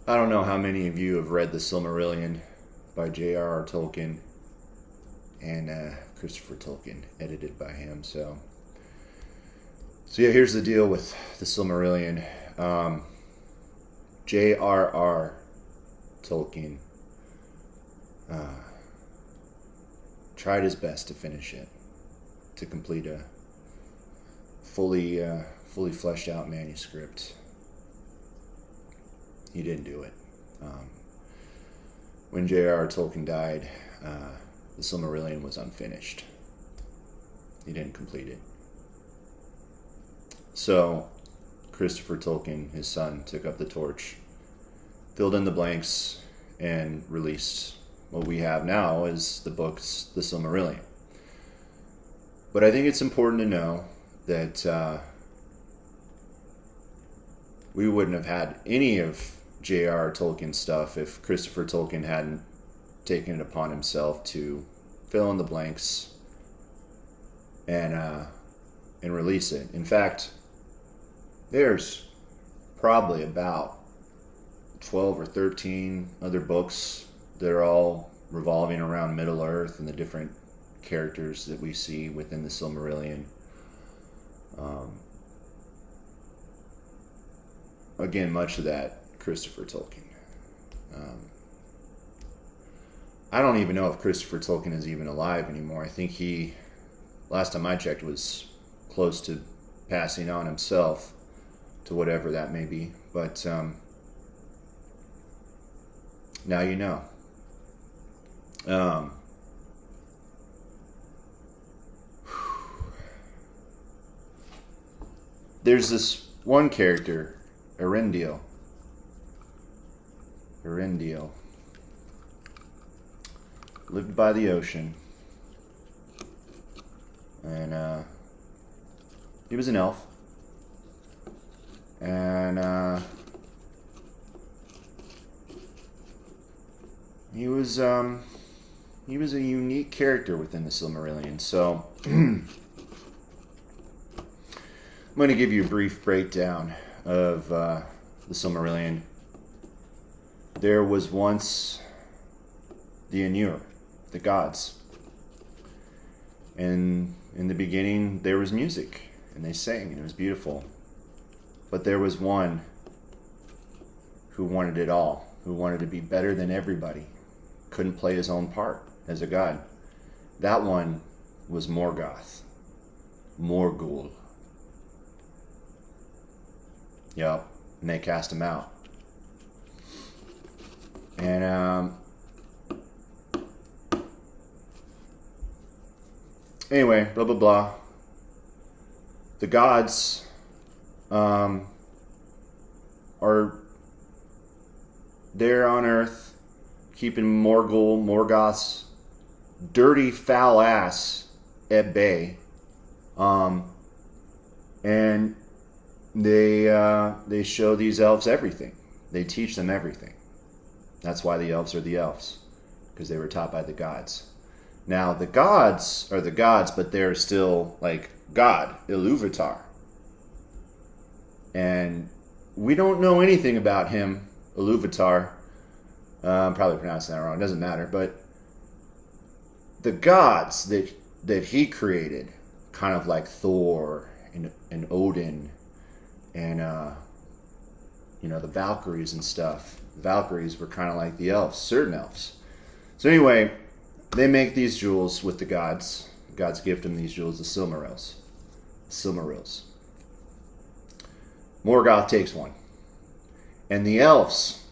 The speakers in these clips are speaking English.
I don't know how many of you have read The Silmarillion by J.R.R. Tolkien and Christopher Tolkien, edited by him. So yeah, here's the deal with The Silmarillion. J.R.R. Tolkien tried his best to finish it, to complete a fully fleshed out manuscript. He didn't do it. When J.R.R. Tolkien died, the Silmarillion was unfinished. He didn't complete it. So Christopher Tolkien, his son, took up the torch, filled in the blanks, and released what we have now as the books, The Silmarillion. But I think it's important to know that we wouldn't have had any of J.R.R. Tolkien stuff if Christopher Tolkien hadn't taken it upon himself to fill in the blanks and release it. In fact, there's probably about 12 or 13 other books that are all revolving around Middle Earth and the different characters that we see within the Silmarillion. Again, much of that Christopher Tolkien. I don't even know if Christopher Tolkien is even alive anymore. I think he, last time I checked, was close to passing on himself, to whatever that may be. But now you know. There's this one character, Earendil. Earendil lived by the ocean, and he was an elf, and he was a unique character within the Silmarillion. So I'm going to give you a brief breakdown of the Silmarillion. There was once the Ainur, the gods. And in the beginning, there was music, and they sang, and it was beautiful. But there was one who wanted it all, who wanted to be better than everybody, couldn't play his own part as a god. That one was Morgoth, Morgul. Yep, and they cast him out. And anyway, blah blah blah. The gods are there on Earth, keeping Morgoth's dirty, foul ass at bay, and they show these elves everything. They teach them everything. That's why the elves are the elves, because they were taught by the gods. Now, the gods are the gods, but they're still like God, Iluvatar. And we don't know anything about him, Iluvatar. I'm probably pronouncing that wrong, doesn't matter. But the gods that he created, kind of like Thor and Odin and the Valkyries and stuff. Valkyries were kind of like the elves, certain elves. So anyway, they make these jewels with the gods. The gods gift them these jewels, the Silmarils. Morgoth takes one. And the elves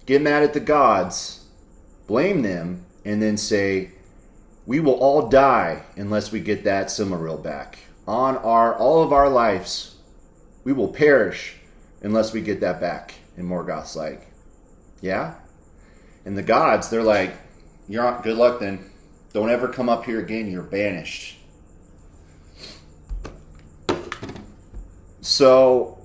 get mad at the gods, blame them, and then say, we will all die unless we get that Silmaril back. All of our lives, we will perish unless we get that back. And Morgoth's like, yeah? And the gods, they're like, you're on, good luck then. Don't ever come up here again. You're banished. So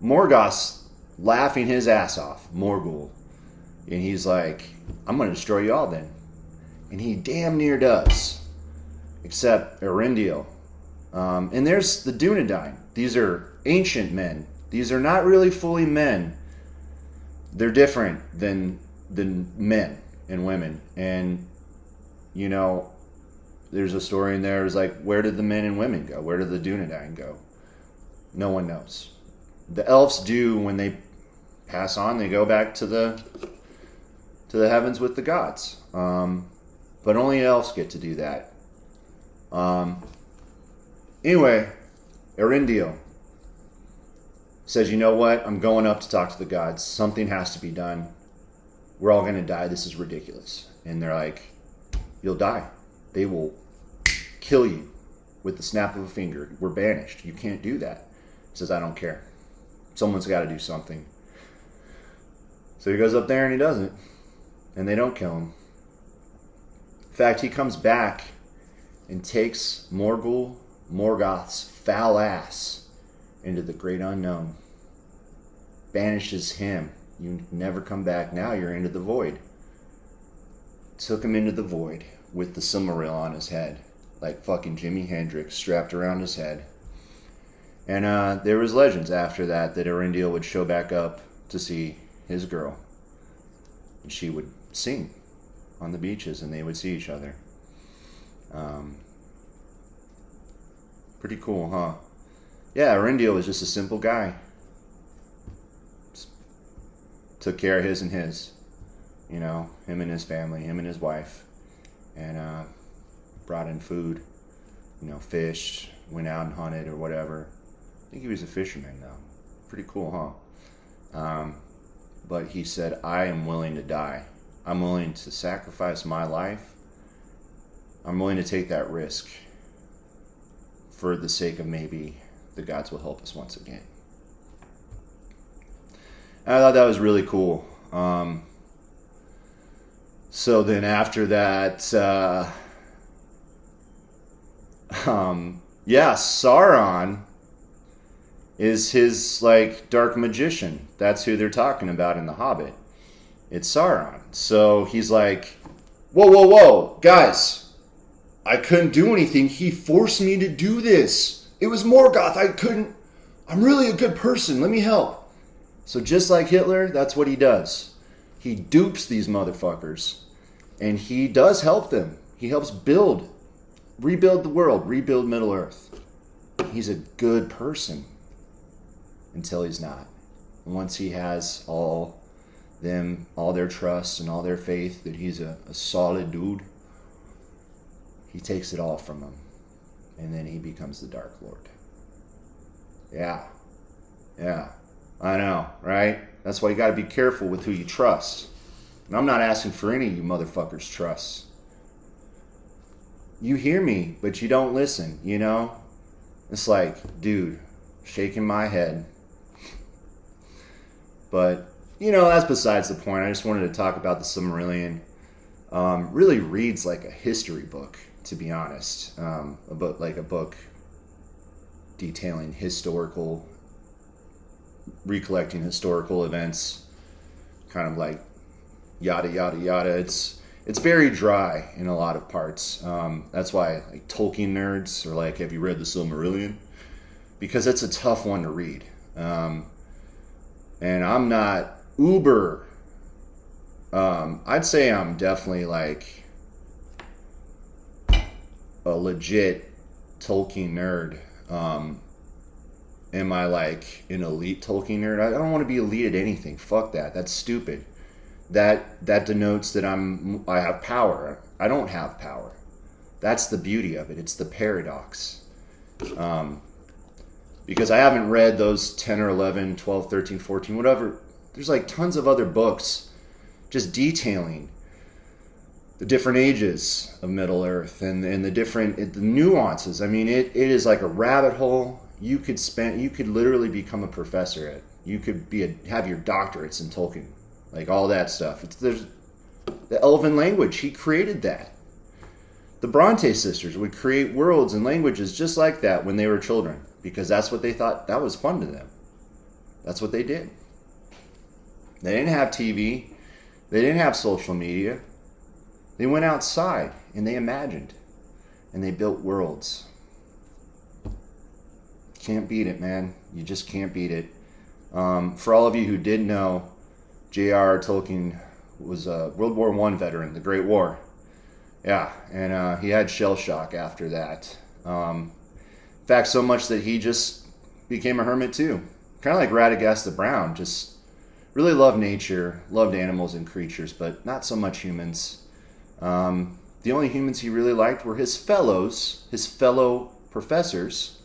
Morgoth's laughing his ass off, Morgul. And he's like, I'm going to destroy you all then. And he damn near does. Except Earendil. And there's the Dunedain. These are ancient men. These are not really fully men. they're different than men and women. And, you know, there's a story in there. It's like, where did the men and women go? Where did the Dunedain go? No one knows. The elves do, when they pass on, they go back to the heavens with the gods. But only elves get to do that. Anyway, Earendil says, you know what? I'm going up to talk to the gods. Something has to be done. We're all going to die. This is ridiculous. And they're like, you'll die. They will kill you with the snap of a finger. We're banished. You can't do that. He says, I don't care. Someone's got to do something. So he goes up there and he does it. And they don't kill him. In fact, he comes back and takes Morgoth's foul ass into the great unknown. Banishes him. You never come back. Now you're into the void. Took him into the void with the Silmaril on his head. Like fucking Jimi Hendrix strapped around his head. And there was legends after that Earendil would show back up to see his girl. And she would sing on the beaches and they would see each other. Pretty cool, huh? Yeah, Earendil was just a simple guy. Just took care of his and his. You know, him and his family, him and his wife. And brought in food. You know, fished, went out and hunted or whatever. I think he was a fisherman though. Pretty cool, huh? But he said, I am willing to die. I'm willing to sacrifice my life. I'm willing to take that risk for the sake of maybe the gods will help us once again. And I thought that was really cool. So then after that, yeah, Sauron is his like dark magician. That's who they're talking about in The Hobbit. It's Sauron. So he's like, whoa, guys, I couldn't do anything. He forced me to do this. It was Morgoth. I'm really a good person. Let me help. So just like Hitler, that's what he does. He dupes these motherfuckers. And he does help them. He helps rebuild the world, rebuild Middle Earth. He's a good person. Until he's not. And once he has all their trust and all their faith that he's a solid dude, he takes it all from them. And then he becomes the Dark Lord. Yeah, I know, right? That's why you gotta be careful with who you trust. And I'm not asking for any of you motherfuckers' trust. You hear me, but you don't listen, you know? It's like, dude, shaking my head. But, you know, that's besides the point. I just wanted to talk about the Silmarillion. Really reads like a history book, to be honest. A book detailing recollecting historical events, kind of like yada, yada, yada. It's very dry in a lot of parts. That's why like Tolkien nerds are like, have you read the Silmarillion? Because it's a tough one to read. And I'm not uber. I'd say I'm definitely like a legit Tolkien nerd. Am I like an elite Tolkien nerd? I don't want to be elite at anything. Fuck that. That's stupid. That denotes that I have power. I don't have power. That's the beauty of it. It's the paradox. Because I haven't read those 10 or 11, 12, 13, 14, whatever. There's like tons of other books just detailing the different ages of Middle Earth and the nuances. I mean, it is like a rabbit hole. You could literally become a professor at. You could have your doctorates in Tolkien, like all that stuff. There's the Elven language. He created that. The Bronte sisters would create worlds and languages just like that when they were children, because that's what they thought that was fun to them. That's what they did. They didn't have TV. They didn't have social media. They went outside and they imagined and they built worlds. Can't beat it, man. You just can't beat it. For all of you who did know, J.R.R. Tolkien was a World War I veteran, the Great War. Yeah, and he had shell shock after that. In fact, so much that he just became a hermit too. Kind of like Radagast the Brown, just really loved nature, loved animals and creatures, but not so much humans. The only humans he really liked were his fellow professors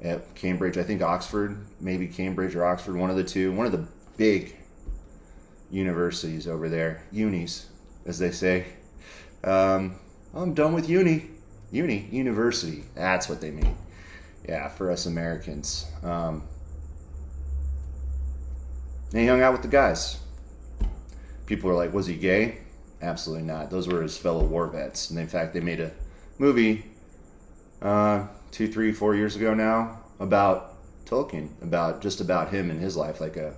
at Cambridge, I think Oxford, maybe Cambridge or Oxford, one of the two, one of the big universities over there, unis, as they say. I'm done with university, that's what they mean. Yeah, for us Americans. And he hung out with the guys. People were like, was he gay? Absolutely not. Those were his fellow war vets. And in fact, they made a movie 2, 3, 4 years ago now about Tolkien, about him and his life, like a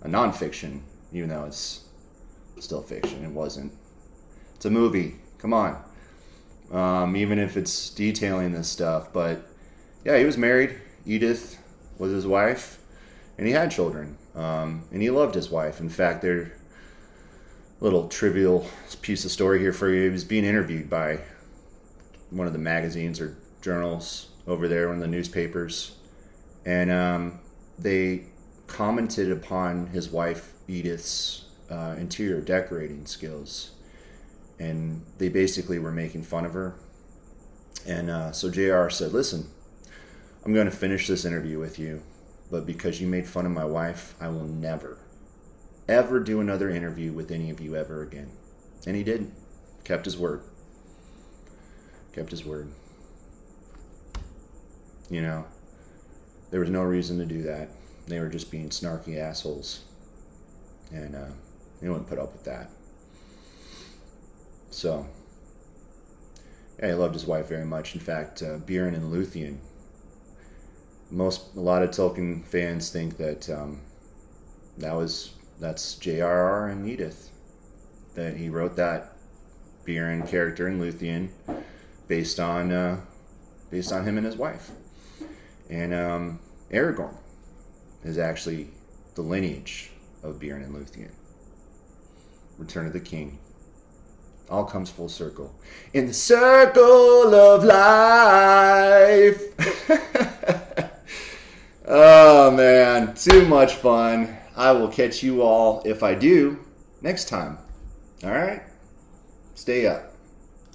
nonfiction, even though it's still fiction. It wasn't. It's a movie. Come on. Even if it's detailing this stuff. But yeah, he was married. Edith was his wife. And he had children. And he loved his wife. In fact, they're little trivial piece of story here for you. He was being interviewed by one of the magazines or journals over there, one of the newspapers, and they commented upon his wife Edith's interior decorating skills, and they basically were making fun of her. And so JR said, listen, I'm going to finish this interview with you, but because you made fun of my wife, I will never ever do another interview with any of you ever again. And he did. Kept his word. Kept his word. You know, there was no reason to do that. They were just being snarky assholes. And he wouldn't put up with that. So, yeah, he loved his wife very much. In fact, Bjorn and Luthien, a lot of Tolkien fans think that that's J.R.R. and Edith, that he wrote that Bjorn character in Luthien based on him and his wife. And Aragorn is actually the lineage of Bjorn and Luthien. Return of the King. All comes full circle. In the circle of life. Oh man, too much fun. I will catch you all, if I do, next time. All right? Stay up.